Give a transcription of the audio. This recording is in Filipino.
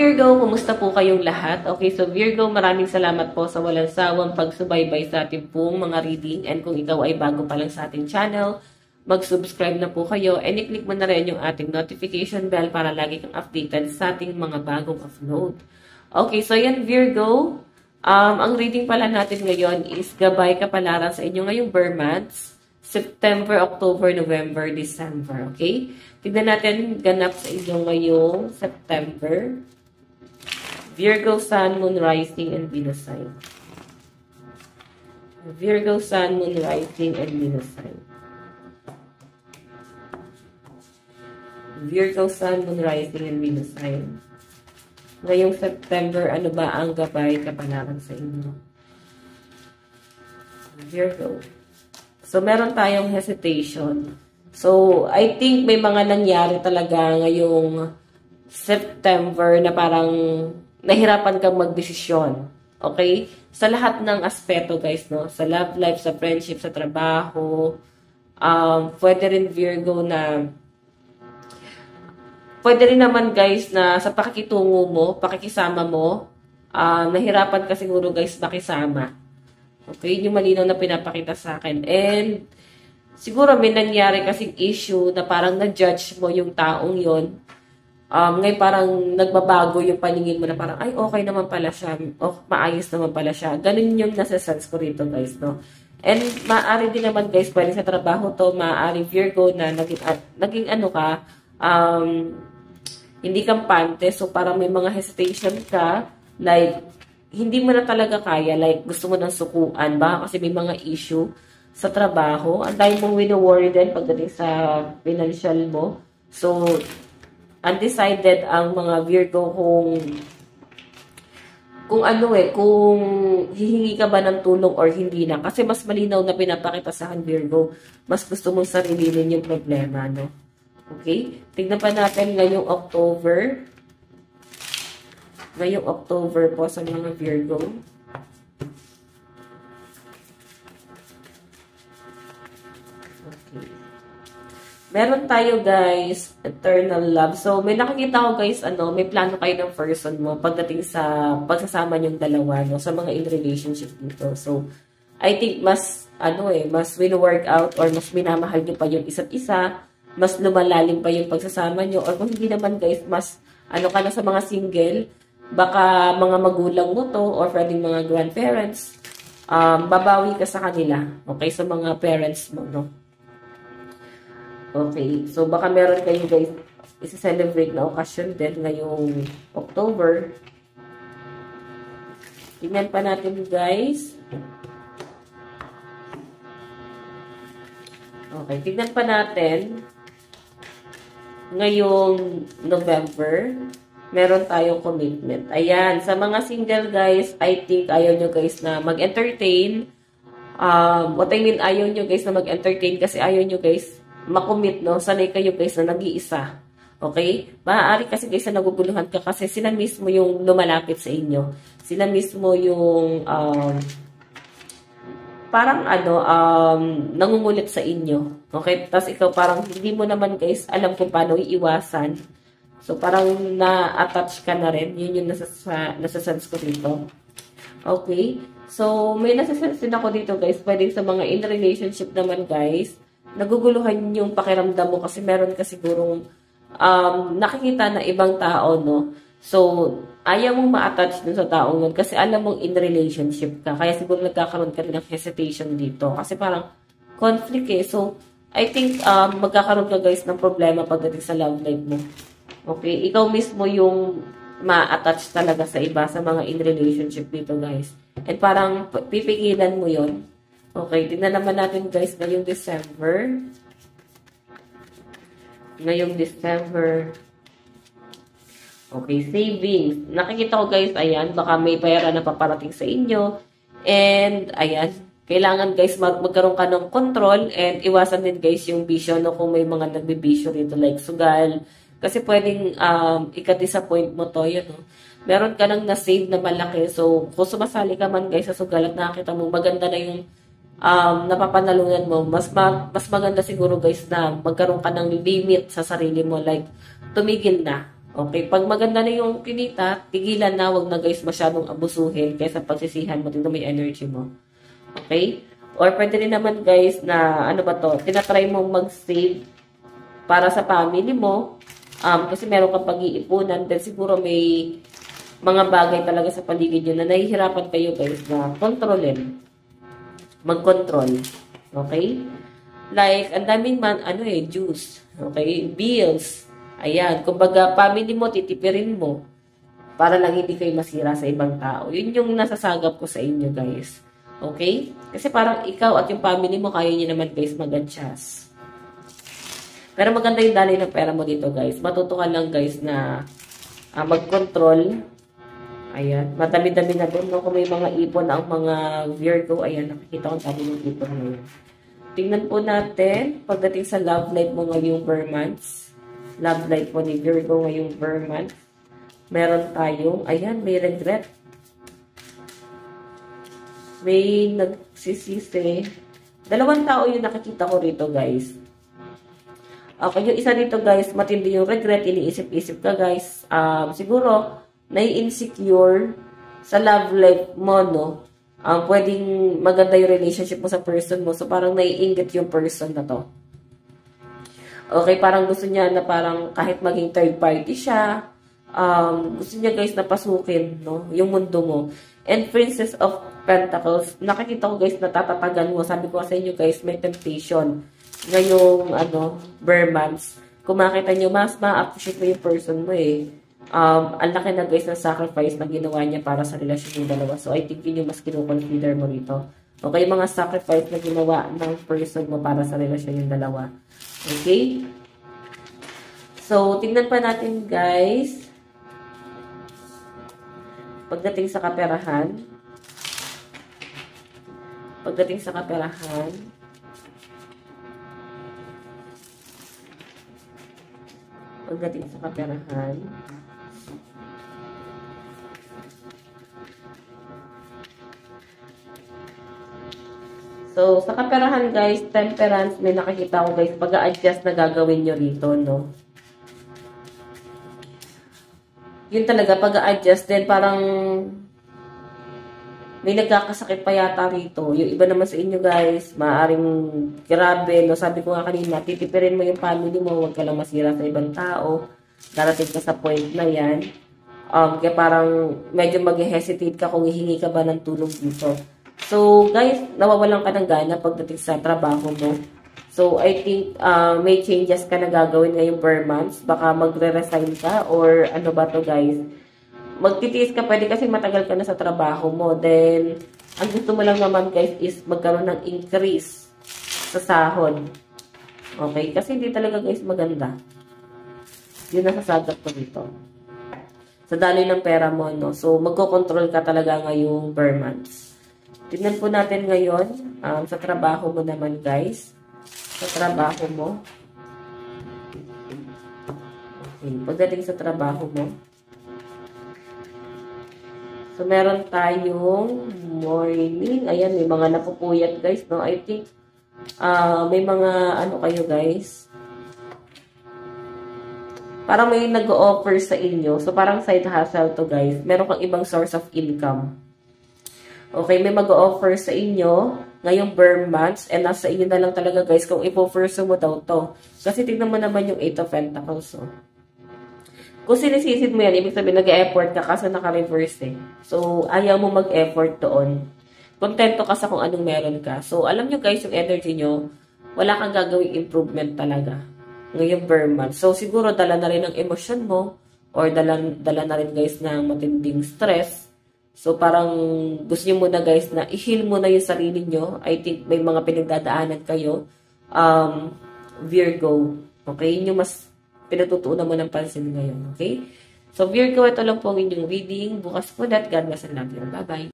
Virgo, kumusta po kayong lahat? Okay, so Virgo, maraming salamat po sa walang sawang pagsubaybay sa ating pong mga reading. And kung ikaw ay bago pa lang sa ating channel, mag-subscribe na po kayo and i-click mo na rin yung ating notification bell para lagi kang updated sa ating mga bagong upload. Okay, so yan Virgo, ang reading pala natin ngayon is gabay kapalaran sa inyo ngayong Burr months, September, October, November, December. Okay? Tignan natin ganap sa inyo ngayong September. Virgo, Sun, Moon, Rising, and Venus sign. Virgo, Sun, Moon, Rising, and Venus sign. Virgo, Sun, Moon, Rising, and Venus sign. Ngayong September, ano ba ang gabay kapalaran sa inyo? Virgo. So, meron tayong hesitation. So, I think may mga nangyari talaga ngayong September na parang nahirapan kang magdesisyon. Okay? Sa lahat ng aspeto, guys, no? Sa love life, sa friendship, sa trabaho. Pwede rin Virgo na pwede rin naman, guys, na sa pakikitungo mo, pakikisama mo, nahirapan ka siguro, guys, makisama. Okay? Yung malinaw na pinapakita sa akin. And siguro may nangyari kasing issue na parang na-judge mo yung taong yon. Ngayon parang nagbabago yung paningin mo na parang, ay, okay naman pala siya. Oh, maayos naman pala siya. Ganun yung nasa-sense ko rito, guys, no? And maaari din naman, guys, pwede sa trabaho to, maaari Virgo na naging ano ka, hindi kampante. So, parang may mga hesitation ka, like, hindi mo na talaga kaya, like, gusto mo nang sukuan ba? Kasi may mga issue sa trabaho. Ang dahil mong wino-worry din pagdating sa financial mo. So, undecided ang mga Virgo kung ano kung hihingi ka ba ng tulong or hindi na. Kasi mas malinaw na pinapakita sa akin, Virgo. Mas gusto mong sarilinin yung problema, no? Okay? Tignan pa natin ngayong October. Ngayong October po sa mga Virgo. Meron tayo, guys, eternal love. So, may nakikita ko, guys, may plano kayo ng person mo pagdating sa pagsasama niyong dalawa, no, sa mga in relationship dito. So, I think mas, mas will-work out or mas minamahal niyo pa yung isa't isa, mas lumalalim pa yung pagsasama niyo, or kung hindi naman, guys, mas, ka na sa mga single, baka mga magulang mo to, or pwedeng mga grandparents, babawi ka sa kanila, okay, sa mga parents mo, no? Okay, so baka meron kayo, guys, isa-celebrate na okasyon din ngayong October. Tingnan pa natin, guys. Okay, tingnan pa natin. Ngayong November, meron tayong commitment. Ayan, sa mga single, guys, I think ayaw nyo, guys, na mag-entertain. What I mean, ayaw nyo, guys, na mag-entertain kasi ayaw nyo, guys, makomit, no? Sanay kayo, guys, na nag-iisa. Okay? Maaari kasi, guys, na naguguluhan ka kasi sila mismo yung lumalapit sa inyo. Sila mismo yung parang nangungulit sa inyo. Okay? Tapos ikaw parang hindi mo naman, guys, alam kung paano iiwasan. So, parang na-attach ka na rin. Yun yung nasa-sense ko dito. Okay? So, may nasa-sense din ako dito, guys. Pwedeng sa mga in relationship naman, guys, naguguluhan yung pakiramdam mo kasi meron ka sigurong nakikita na ibang tao, no? So, ayaw mong ma-attach dun sa taong yun kasi alam mong in relationship ka. Kaya siguro nagkakaroon ka rin ng hesitation dito. Kasi parang conflict So, I think magkakaroon ka, guys, ng problema pagdating sa love life mo. Okay? Ikaw mismo yung ma-attach talaga sa iba sa mga in relationship dito, guys. And parang pipigilan mo yon. Okay, tingnan naman natin, guys, ngayong December. Ngayong December. Okay, savings. Nakikita ko, guys, ayan, baka may pera na paparating sa inyo. And, ayan, kailangan, guys, magkaroon ka ng control and iwasan din, guys, yung bisyo, no, kung may mga nagbibisyo rito, like sugal. Kasi pwedeng ika-disappoint mo to, yun, no. Meron ka nang na-save na malaki. So, kung sumasali ka man, guys, sa sugal at nakakita mo, maganda na yung napapanalunan mo, mas maganda siguro, guys, na magkaroon ka ng limit sa sarili mo, like tumigil na. Okay, pag maganda na yung kinita, tigilan na, wag na guys masyadong abusuhin kaysa pagsisihan mo, tignan mo yung energy mo. Okay? Or pwede rin naman guys na, ano ba to, tinatry mo mag-save para sa family mo, kasi meron kang pag-iipunan, then siguro may mga bagay talaga sa paligid nyo na nahihirapan kayo guys na kontrolin. Mag-control. Okay? Like, ang daming juice. Okay? Bills. Ayan. Kumbaga, family mo, titipirin mo para lang hindi kayo masira sa ibang tao. Yun yung nasasagap ko sa inyo, guys. Okay? Kasi parang ikaw at yung family mo, kaya nyo naman, guys, mag-adjust. Pero maganda yung daloy ng pera mo dito, guys. Matuto ka lang, guys, na mag-control. Ayan. Madami-dami na doon. No? Kung may mga ipon ang mga Virgo, ayan, nakikita ko ang dami ng ipon ngayon. Tingnan po natin, pagdating sa love life mo ngayong months. Love life po ni Virgo ngayong month. Meron tayong, ayan, may regret. May nagsisisi. Dalawang tao yung nakikita ko rito, guys. Okay, yung isa dito, guys, matindi yung regret. Iniisip-isip ka, guys. Siguro, nai-insecure sa love life mo, no? Pwedeng maganda yung relationship mo sa person mo. So, parang naiinggit yung person na to. Okay, parang gusto niya na parang kahit maging third party siya, gusto niya guys na pasukin, no? Yung mundo mo. And Princess of Pentacles, nakikita ko guys na tatatagan mo. Sabi ko sa inyo guys, may temptation. Ngayong, months. Kung makita nyo, mas ma-appreciate mo yung person mo eh. Ang laki na guys ng sacrifice na ginawa niya para sa relasyon ng dalawa. So, I think yun yung mas kinukonsider mo rito. Okay, mga sacrifice na ginawa ng person mo para sa relasyon ng dalawa. Okay? So, tingnan pa natin guys. Pagdating sa kaperahan. Pagdating sa kaperahan. Pagdating sa kaperahan. So, sa kaperahan guys, temperance, may nakikita ko guys, pag-a-adjust na gagawin nyo rito, no? Yun talaga, pag-a-adjust din, parang may nagkakasakit pa yata rito. Yung iba naman sa inyo guys, maaaring grabe, no? Sabi ko nga kanina, titipirin mo yung family mo, huwag ka lang masira sa ibang tao. Darating ka sa point na yan. Kaya parang medyo mag-hesitate ka kung hihingi ka ba ng tulong dito. So, guys, nawawalan ka ng gana pagdating sa trabaho mo. So, I think may changes ka na gagawin ngayong per months. Baka magre-resign ka or ano ba to guys. Magtitiis ka, pwede kasi matagal ka na sa trabaho mo. Then, ang gusto mo lang naman guys is magkaroon ng increase sa sahod. Okay? Kasi hindi talaga guys maganda. Yun nasasagap ko dito. Sa daloy ng pera mo, no? So, magkocontrol ka talaga ngayong per months. Tignan po natin ngayon sa trabaho mo naman guys. Sa trabaho mo. Okay. Pagdating sa trabaho mo. So, meron tayong morning. Ayan, may mga napupuyat guys, no? I think may mga kayo guys. Parang may nag-o-offer sa inyo. So, parang side hustle to guys. Meron kang ibang source of income. Okay, may mag-o-offer sa inyo ngayong months and nasa inyo na lang talaga guys kung ipo-pursue mo daw to. Kasi tignan mo naman yung 8 of Pentacles. So. Kung sinisisid mo yan, ibig sabihin nag-e-effort ka kasi naka-reverse eh. So, ayaw mo mag-effort doon. Kontento ka sa kung anong meron ka. So, alam nyo guys, yung energy nyo, wala kang gagawing improvement talaga ngayong months. So, siguro dala na rin ang emosyon mo or dala na rin guys ng matinding stress. So, parang gusto nyo muna guys na i-heal muna yung sarili nyo. I think may mga pinagdadaanan kayo. Virgo. Okay? Yun yung mas pinatutuunan mo ng pansin ngayon. Okay? So, Virgo, ito lang po ang inyong reading. Bukas po that. God bless and love you. Bye-bye.